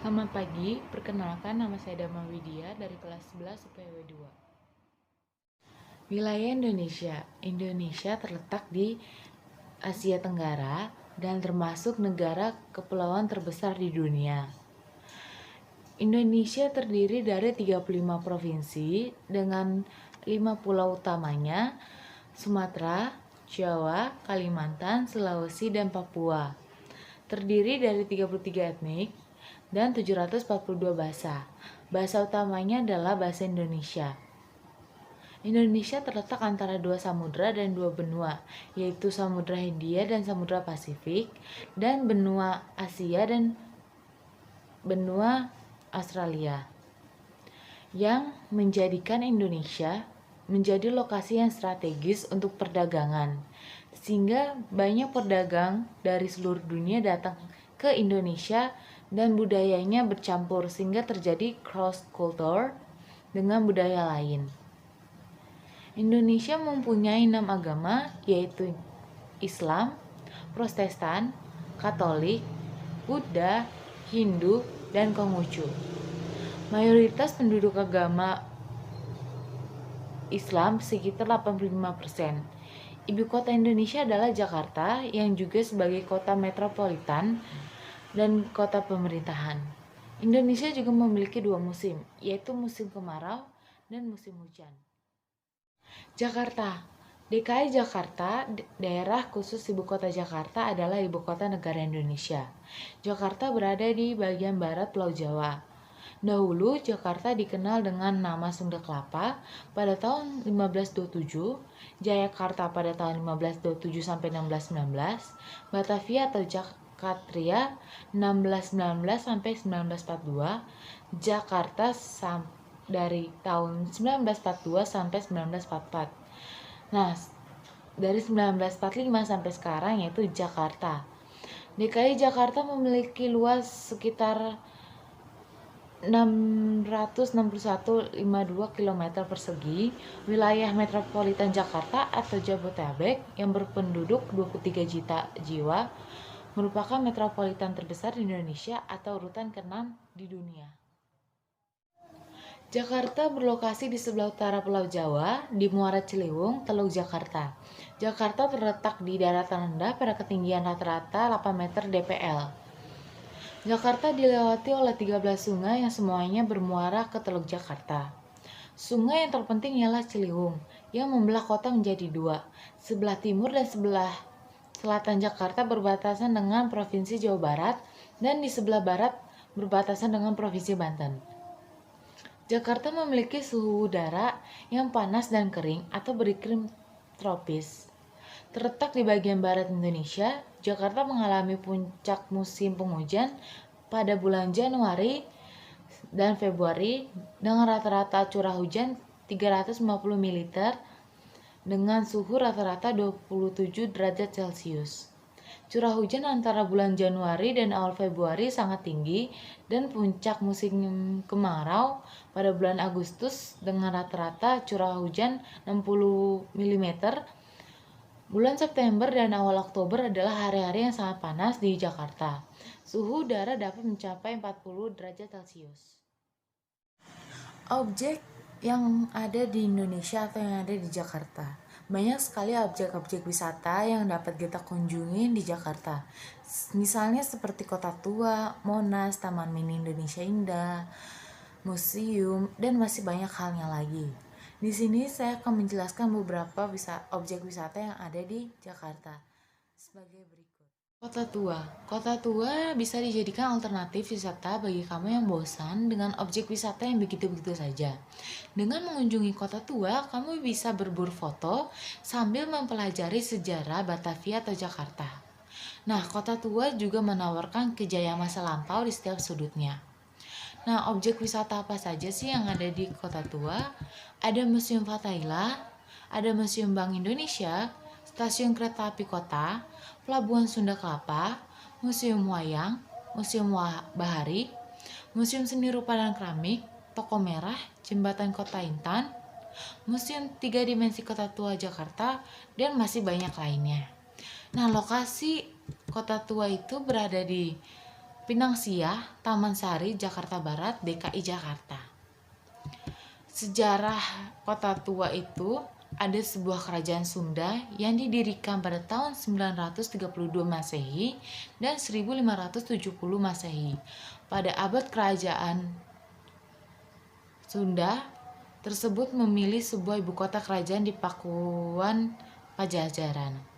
Selamat pagi, perkenalkan nama saya Dama Widya dari kelas 11 IPW 2. Wilayah Indonesia. Indonesia terletak di Asia Tenggara dan termasuk negara kepulauan terbesar di dunia. Indonesia terdiri dari 35 provinsi dengan 5 pulau utamanya, Sumatera, Jawa, Kalimantan, Sulawesi, dan Papua. Terdiri dari 33 etnik dan 742 bahasa. Bahasa utamanya adalah bahasa Indonesia. Indonesia terletak antara dua samudra dan dua benua, yaitu Samudra Hindia dan Samudra Pasifik, dan benua Asia dan benua Australia, yang menjadikan Indonesia menjadi lokasi yang strategis untuk perdagangan, sehingga banyak pedagang dari seluruh dunia datang ke Indonesia dan budayanya bercampur sehingga terjadi cross culture dengan budaya lain. Indonesia mempunyai 6 agama, yaitu Islam, Protestan, Katolik, Buddha, Hindu, dan Konghucu. Mayoritas penduduk agama Islam sekitar 85%. Ibu kota Indonesia adalah Jakarta yang juga sebagai kota metropolitan dan kota pemerintahan. Indonesia juga memiliki dua musim, yaitu musim kemarau dan musim hujan. Jakarta. DKI Jakarta, daerah khusus ibu kota Jakarta adalah ibu kota negara Indonesia. Jakarta berada di bagian barat Pulau Jawa. Dahulu Jakarta dikenal dengan nama Sunda Kelapa pada tahun 1527, Jayakarta pada tahun 1527 sampai 1619, Batavia atau Jakatria 1619 sampai 1942, Jakarta dari tahun 1942 sampai 1944. Nah, dari 1945 sampai sekarang yaitu Jakarta. DKI Jakarta memiliki luas sekitar 661,52 km persegi. Wilayah metropolitan Jakarta atau Jabodetabek yang berpenduduk 23 juta jiwa merupakan metropolitan terbesar di Indonesia atau urutan ke-6 di dunia. Jakarta berlokasi di sebelah utara Pulau Jawa, di Muara Ciliwung, Teluk Jakarta. Jakarta terletak di daratan rendah pada ketinggian rata-rata 8 meter dpl. Jakarta dilewati oleh 13 sungai yang semuanya bermuara ke Teluk Jakarta. Sungai yang terpenting ialah Ciliwung, yang membelah kota menjadi dua. Sebelah timur dan sebelah selatan Jakarta berbatasan dengan Provinsi Jawa Barat, dan di sebelah barat berbatasan dengan Provinsi Banten. Jakarta memiliki suhu udara yang panas dan kering atau beriklim tropis. Terletak di bagian barat Indonesia, Jakarta mengalami puncak musim penghujan pada bulan Januari dan Februari dengan rata-rata curah hujan 350 ml dengan suhu rata-rata 27 derajat Celcius. Curah hujan antara bulan Januari dan awal Februari sangat tinggi dan puncak musim kemarau pada bulan Agustus dengan rata-rata curah hujan 60 mm. Bulan September dan awal Oktober adalah hari-hari yang sangat panas di Jakarta. Suhu udara dapat mencapai 40 derajat Celcius. Objek yang ada di Indonesia atau yang ada di Jakarta. Banyak sekali objek-objek wisata yang dapat kita kunjungi di Jakarta. Misalnya seperti Kota Tua, Monas, Taman Mini Indonesia Indah, museum, dan masih banyak halnya lagi. Di sini saya akan menjelaskan beberapa objek wisata yang ada di Jakarta sebagai berikut. Kota Tua. Kota Tua bisa dijadikan alternatif wisata bagi kamu yang bosan dengan objek wisata yang begitu-begitu saja. Dengan mengunjungi Kota Tua, kamu bisa berburu foto sambil mempelajari sejarah Batavia atau Jakarta. Nah, Kota Tua juga menawarkan kejayaan masa lampau di setiap sudutnya. Nah, objek wisata apa saja sih yang ada di Kota Tua? Ada Museum Fathahillah, ada Museum Bank Indonesia, Stasiun Kereta Api Kota, Pelabuhan Sunda Kelapa, Museum Wayang, Museum Bahari, Museum Seni Rupa dan Keramik, Toko Merah, Jembatan Kota Intan, Museum 3 Dimensi Kota Tua Jakarta, dan masih banyak lainnya. Nah, lokasi Kota Tua itu berada di Pinang Siah, Taman Sari, Jakarta Barat, DKI Jakarta. Sejarah Kota Tua itu ada sebuah kerajaan Sunda yang didirikan pada tahun 932 Masehi dan 1570 Masehi. Pada abad kerajaan Sunda tersebut memilih sebuah ibu kota kerajaan di Pakuan Pajajaran.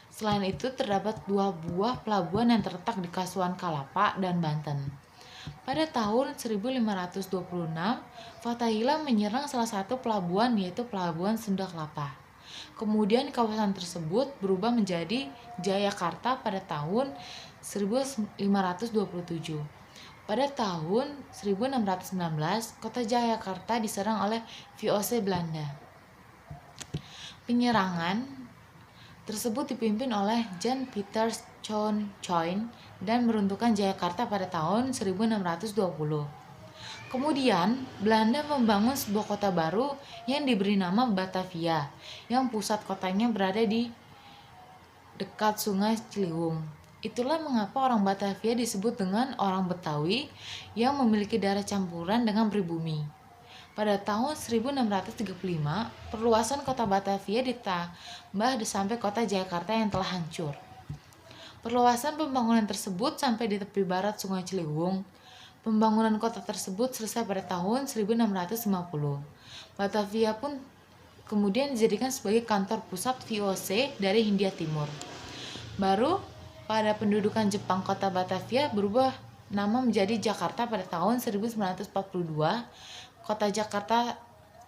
Selain itu terdapat 2 buah pelabuhan yang terletak di Kasuan Kalapa dan Banten. Pada tahun 1526, Fatahillah menyerang salah satu pelabuhan yaitu Pelabuhan Sunda Kelapa. Kemudian kawasan tersebut berubah menjadi Jayakarta pada tahun 1527. Pada tahun 1619, kota Jayakarta diserang oleh VOC Belanda. Penyerangan tersebut dipimpin oleh Jan Pieter Coen dan meruntuhkan Jayakarta pada tahun 1620. Kemudian, Belanda membangun sebuah kota baru yang diberi nama Batavia, yang pusat kotanya berada di dekat Sungai Ciliwung. Itulah mengapa orang Batavia disebut dengan orang Betawi yang memiliki darah campuran dengan pribumi. Pada tahun 1635, perluasan kota Batavia ditambah sampai kota Jakarta yang telah hancur. Perluasan pembangunan tersebut sampai di tepi barat Sungai Ciliwung. Pembangunan kota tersebut selesai pada tahun 1650. Batavia pun kemudian dijadikan sebagai kantor pusat VOC dari Hindia Timur. Baru pada pendudukan Jepang, kota Batavia berubah nama menjadi Jakarta pada tahun 1942. Kota Jakarta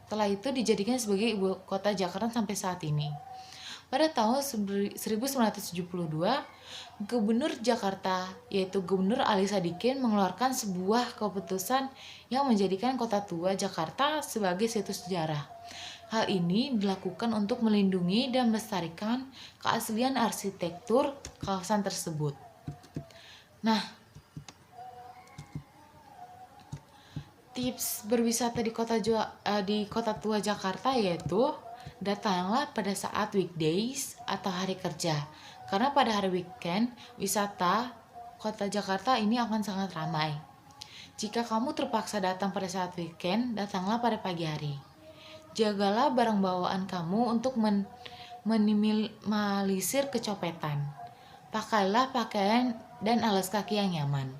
setelah itu dijadikan sebagai ibu kota Jakarta sampai saat ini. Pada tahun 1972, Gubernur Jakarta, yaitu Gubernur Ali Sadikin, mengeluarkan sebuah keputusan yang menjadikan Kota Tua Jakarta sebagai situs sejarah. Hal ini dilakukan untuk melindungi dan melestarikan keaslian arsitektur kawasan tersebut. Nah, tips berwisata di Kota Tua Jakarta yaitu datanglah pada saat weekdays atau hari kerja, karena pada hari weekend wisata Kota Jakarta ini akan sangat ramai. Jika kamu terpaksa datang pada saat weekend, datanglah pada pagi hari. Jagalah barang bawaan kamu untuk minimalisir kecopetan. Pakailah pakaian dan alas kaki yang nyaman.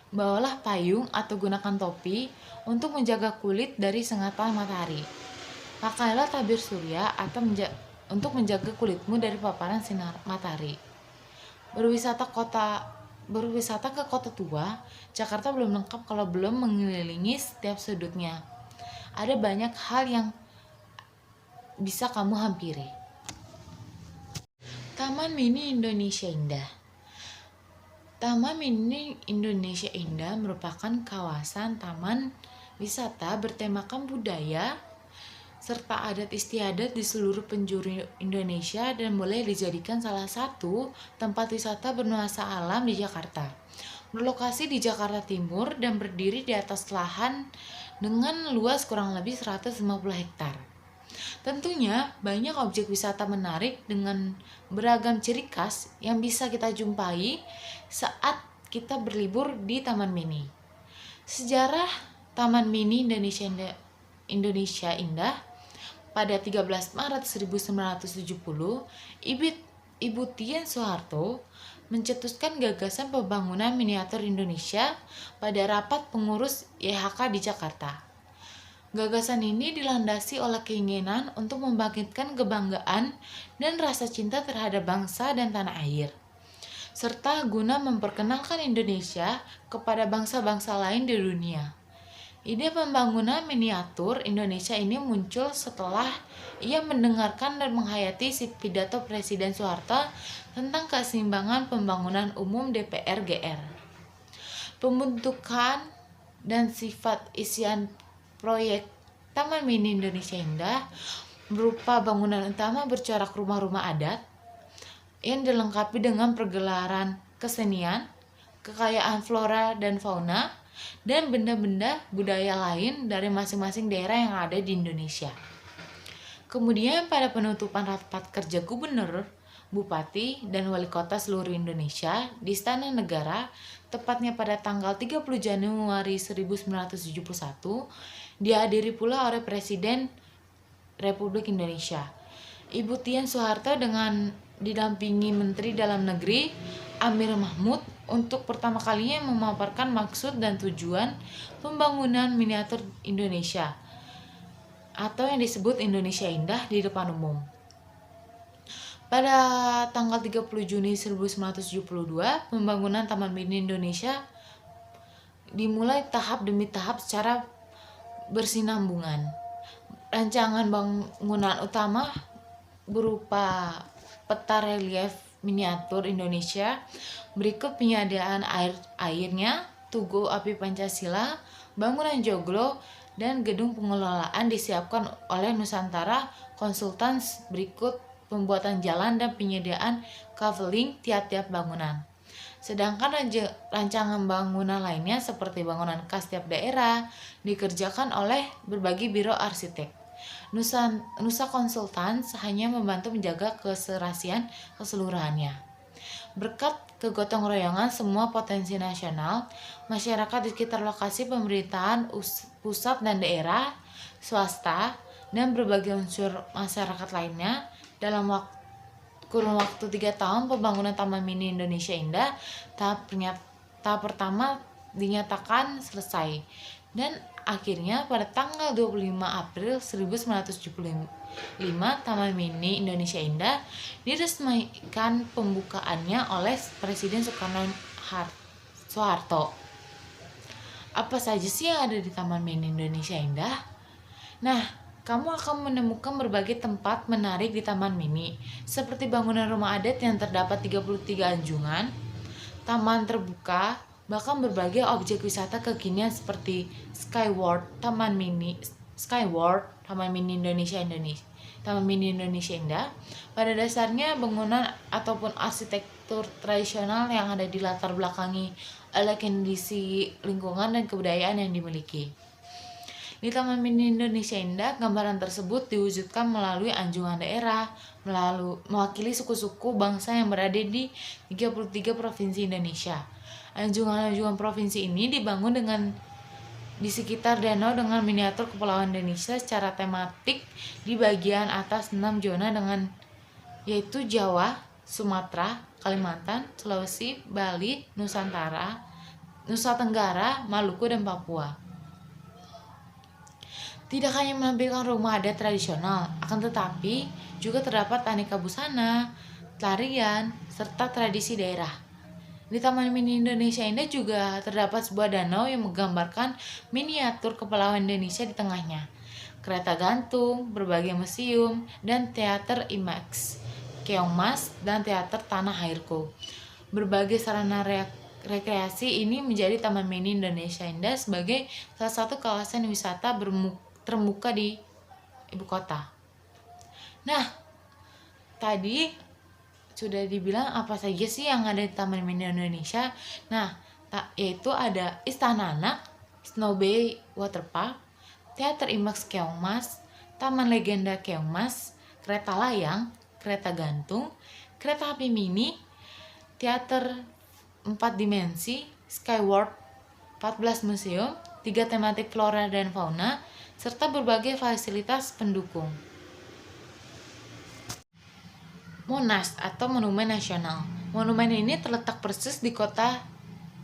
Bawalah payung atau gunakan topi untuk menjaga kulit dari sengatan matahari. Pakailah tabir surya atau untuk menjaga kulitmu dari paparan sinar matahari. Berwisata ke Kota Tua Jakarta belum lengkap kalau belum mengelilingi setiap sudutnya. Ada banyak hal yang bisa kamu hampiri. Taman Mini Indonesia Indah. Taman Mini Indonesia Indah merupakan kawasan taman wisata bertemakan budaya serta adat istiadat di seluruh penjuru Indonesia dan boleh dijadikan salah satu tempat wisata bernuansa alam di Jakarta. Berlokasi di Jakarta Timur dan berdiri di atas lahan dengan luas kurang lebih 150 hektar. Tentunya banyak objek wisata menarik dengan beragam ciri khas yang bisa kita jumpai saat kita berlibur di Taman Mini. Sejarah Taman Mini Indonesia Indah. Pada 13 Maret 1970, Ibu Tien Soeharto mencetuskan gagasan pembangunan miniatur Indonesia pada rapat pengurus YHK di Jakarta. Gagasan ini dilandasi oleh keinginan untuk membangkitkan kebanggaan dan rasa cinta terhadap bangsa dan tanah air, serta guna memperkenalkan Indonesia kepada bangsa-bangsa lain di dunia. Ide pembangunan miniatur Indonesia ini muncul setelah ia mendengarkan dan menghayati pidato Presiden Soeharto tentang keseimbangan pembangunan umum DPR GR. Pembentukan dan sifat isian proyek Taman Mini Indonesia Indah berupa bangunan utama bercorak rumah-rumah adat yang dilengkapi dengan pergelaran kesenian, kekayaan flora dan fauna, dan benda-benda budaya lain dari masing-masing daerah yang ada di Indonesia. Kemudian pada penutupan rapat kerja gubernur, bupati, dan wali kota seluruh Indonesia di Istana Negara tepatnya pada tanggal 30 Januari 1971, dihadiri pula oleh Presiden Republik Indonesia, Ibu Tien Soeharto dengan didampingi Menteri Dalam Negeri Amir Mahmud untuk pertama kalinya memaparkan maksud dan tujuan pembangunan miniatur Indonesia atau yang disebut Indonesia Indah di depan umum. Pada tanggal 30 Juni 1972, pembangunan Taman Mini Indonesia dimulai tahap demi tahap secara bersinambungan. Rancangan bangunan utama berupa peta relief miniatur Indonesia, berikut penyediaan airnya, Tugu Api Pancasila, bangunan joglo, dan gedung pengelolaan disiapkan oleh Nusantara Consultants, berikut pembuatan jalan dan penyediaan kaveling tiap-tiap bangunan. Sedangkan rancangan bangunan lainnya seperti bangunan khas tiap daerah dikerjakan oleh berbagai biro arsitek. Nusa Consultants hanya membantu menjaga keserasian keseluruhannya. Berkat kegotong royongan semua potensi nasional, masyarakat di sekitar lokasi pemerintahan pusat dan daerah, swasta, dan berbagai unsur masyarakat lainnya, dalam kurun waktu 3 tahun pembangunan Taman Mini Indonesia Indah, tahap pertama dinyatakan selesai, dan akhirnya pada tanggal 25 April 1975 Taman Mini Indonesia Indah diresmikan pembukaannya oleh Presiden Soeharto. Apa saja sih yang ada di Taman Mini Indonesia Indah? Nah, kamu akan menemukan berbagai tempat menarik di Taman Mini, seperti bangunan rumah adat yang terdapat 33 anjungan, taman terbuka, bahkan berbagai objek wisata kekinian seperti Skyward Taman Mini Indonesia Taman Mini Indonesia Indah. Pada dasarnya bangunan ataupun arsitektur tradisional yang ada di latar belakangi oleh kondisi lingkungan dan kebudayaan yang dimiliki. Di Taman Mini Indonesia Indah, gambaran tersebut diwujudkan melalui anjungan daerah, mewakili suku-suku bangsa yang berada di 33 provinsi Indonesia. Anjungan-anjungan provinsi ini dibangun di sekitar danau dengan miniatur kepulauan Indonesia secara tematik di bagian atas 6 zona yaitu Jawa, Sumatera, Kalimantan, Sulawesi, Bali, Nusa Tenggara, Maluku, dan Papua. Tidak hanya menampilkan rumah adat tradisional, akan tetapi juga terdapat aneka busana, tarian, serta tradisi daerah. Di Taman Mini Indonesia Indah juga terdapat sebuah danau yang menggambarkan miniatur kepulauan Indonesia di tengahnya, kereta gantung, berbagai museum, dan teater IMAX, Keong Mas, dan teater Tanah Airku. Berbagai sarana rekreasi ini menjadi Taman Mini Indonesia Indah sebagai salah satu kawasan wisata terbuka di ibu kota. Nah, tadi sudah dibilang apa saja sih yang ada di Taman Mini Indonesia. Nah, yaitu ada Istana Anak, Snow Bay Waterpark, Teater IMAX Keong Mas, Taman Legenda Keong Mas, Kereta Layang, Kereta Gantung, Kereta Api Mini, Teater 4 Dimensi, Skyward, 14 museum, 3 tematik flora dan fauna, serta berbagai fasilitas pendukung. Monas atau Monumen Nasional. Monumen ini terletak persis di kota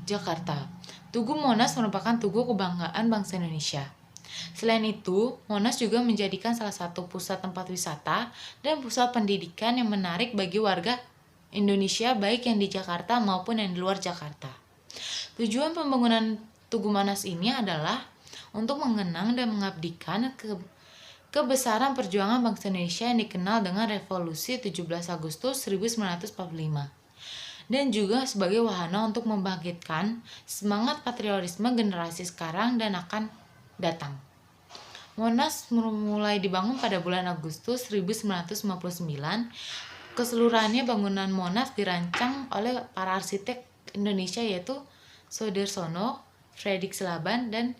Jakarta. Tugu Monas merupakan tugu kebanggaan bangsa Indonesia. Selain itu, Monas juga menjadikan salah satu pusat tempat wisata dan pusat pendidikan yang menarik bagi warga Indonesia baik yang di Jakarta maupun yang di luar Jakarta. Tujuan pembangunan Tugu Monas ini adalah untuk mengenang dan mengabdikan kebesaran perjuangan bangsa Indonesia yang dikenal dengan Revolusi 17 Agustus 1945, dan juga sebagai wahana untuk membangkitkan semangat patriotisme generasi sekarang dan akan datang. Monas mulai dibangun pada bulan Agustus 1959. Keseluruhannya bangunan Monas dirancang oleh para arsitek Indonesia yaitu Soedarsono, Fredrik Silaban, dan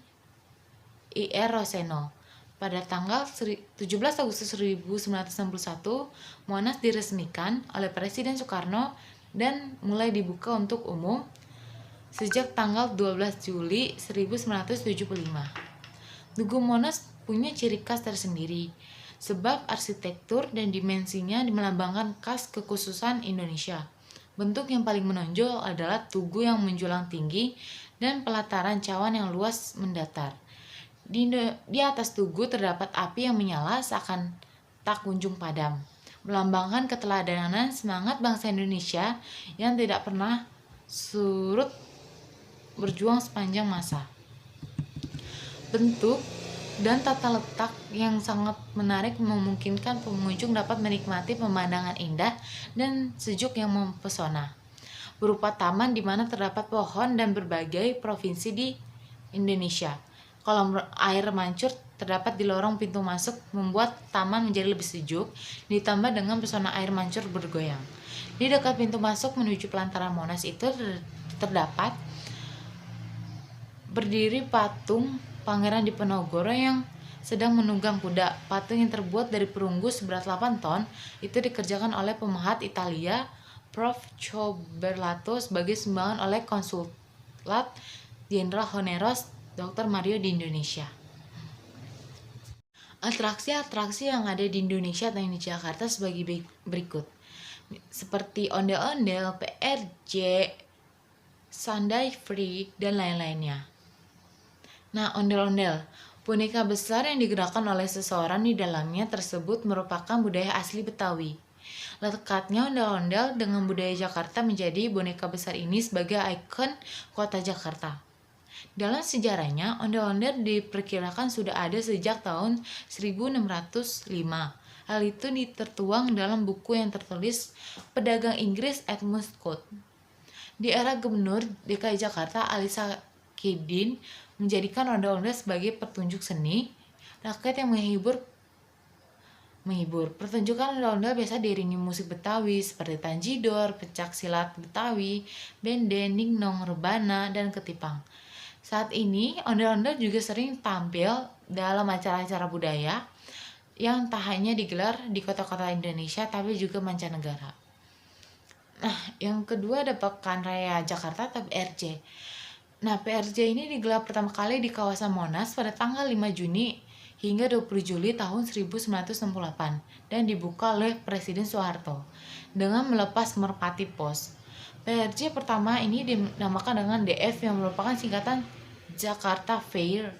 I.R. Roseno. Pada tanggal 17 Agustus 1961, Monas diresmikan oleh Presiden Soekarno dan mulai dibuka untuk umum sejak tanggal 12 Juli 1975. Tugu Monas punya ciri khas tersendiri, sebab arsitektur dan dimensinya melambangkan khas kekhususan Indonesia. Bentuk yang paling menonjol adalah tugu yang menjulang tinggi dan pelataran cawan yang luas mendatar. Di atas tugu terdapat api yang menyala seakan tak kunjung padam, melambangkan keteladanan semangat bangsa Indonesia yang tidak pernah surut berjuang sepanjang masa. Bentuk dan tata letak yang sangat menarik memungkinkan pengunjung dapat menikmati pemandangan indah dan sejuk yang mempesona, berupa taman di mana terdapat pohon dan berbagai provinsi di Indonesia. Kolam air mancur terdapat di lorong pintu masuk membuat taman menjadi lebih sejuk, ditambah dengan pesona air mancur bergoyang. Di dekat pintu masuk menuju pelataran Monas itu terdapat berdiri patung Pangeran Diponegoro yang sedang menunggang kuda. Patung yang terbuat dari perunggu seberat 8 ton itu dikerjakan oleh pemahat Italia Prof. Coberlato sebagai sumbangan oleh Konsulat Jenderal Honoris Dr. Mario di Indonesia. Atraksi-atraksi yang ada di Indonesia atau di Jakarta sebagai berikut, seperti ondel-ondel, PRJ, Sunday Free, dan lain-lainnya. Nah, ondel-ondel, boneka besar yang digerakkan oleh seseorang di dalamnya tersebut merupakan budaya asli Betawi. Lekatnya ondel-ondel dengan budaya Jakarta menjadi boneka besar ini sebagai ikon kota Jakarta. Dalam sejarahnya, ondel-ondel diperkirakan sudah ada sejak tahun 1605. Hal itu tertuang dalam buku yang tertulis pedagang Inggris Edmund Scott. Di era Gubernur DKI Jakarta Ali Sakidin menjadikan ondel-ondel sebagai pertunjuk seni rakyat yang menghibur. Pertunjukan ondel-ondel biasa diiringi musik Betawi seperti tanjidor, pencak silat Betawi, benden, ningnong, rebana, dan ketipang. Saat ini, ondel-ondel juga sering tampil dalam acara-acara budaya yang tak hanya digelar di kota-kota Indonesia tapi juga mancanegara. Nah, yang kedua ada Pekan Raya Jakarta atau PRJ. Nah, PRJ ini digelar pertama kali di kawasan Monas pada tanggal 5 Juni hingga 20 Juli tahun 1968 dan dibuka oleh Presiden Soeharto dengan melepas merpati pos. PRJ pertama ini dinamakan dengan DF yang merupakan singkatan Jakarta Fair.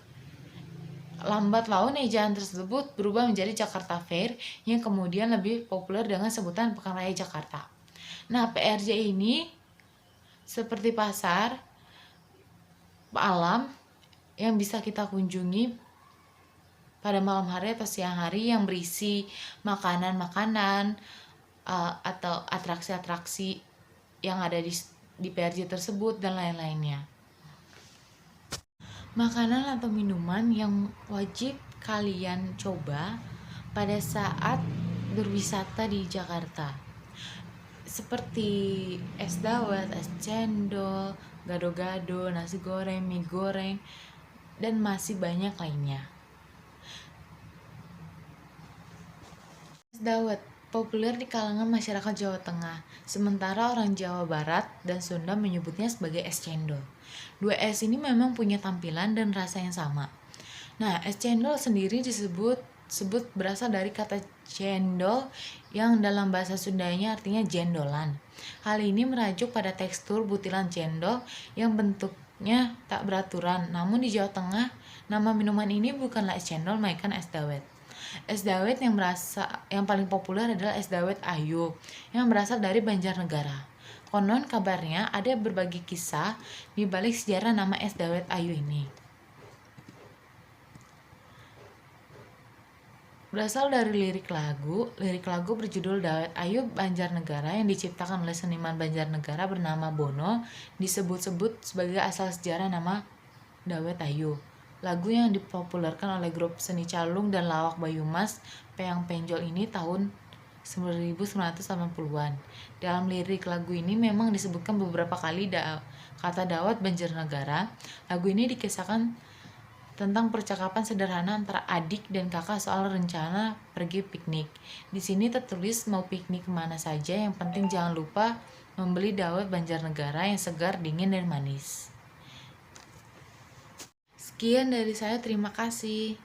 Lambat laun ejaan tersebut berubah menjadi Jakarta Fair yang kemudian lebih populer dengan sebutan Pekan Raya Jakarta. Nah, PRJ ini seperti pasar alam yang bisa kita kunjungi pada malam hari atau siang hari yang berisi makanan-makanan atau atraksi-atraksi yang ada di PRJ tersebut dan lain-lainnya. Makanan atau minuman yang wajib kalian coba pada saat berwisata di Jakarta, seperti es dawet, es cendol, gado-gado, nasi goreng, mie goreng, dan masih banyak lainnya. Es dawet populer di kalangan masyarakat Jawa Tengah, sementara orang Jawa Barat dan Sunda menyebutnya sebagai es cendol. Dua es ini memang punya tampilan dan rasa yang sama. Nah, es cendol sendiri disebut berasal dari kata cendol yang dalam bahasa Sundanya artinya jendolan. Hal ini merujuk pada tekstur butiran cendol yang bentuknya tak beraturan. Namun di Jawa Tengah, nama minuman ini bukanlah es cendol melainkan es dawet. Es dawet yang paling populer adalah es dawet Ayu yang berasal dari Banjarnegara. Konon kabarnya ada berbagai kisah di balik sejarah nama es dawet Ayu ini. Berasal dari lirik lagu berjudul Dawet Ayu Banjarnegara yang diciptakan oleh seniman Banjarnegara bernama Bono disebut-sebut sebagai asal sejarah nama Dawet Ayu. Lagu yang dipopulerkan oleh grup seni calung dan lawak Bayumas Peyang Penjol ini tahun 1980-an. Dalam lirik lagu ini memang disebutkan beberapa kali kata Dawet Banjarnegara. Lagu ini dikisahkan tentang percakapan sederhana antara adik dan kakak soal rencana pergi piknik. Di sini tertulis mau piknik kemana saja, yang penting jangan lupa membeli dawet Banjarnegara yang segar, dingin, dan manis. Sekian dari saya, terima kasih.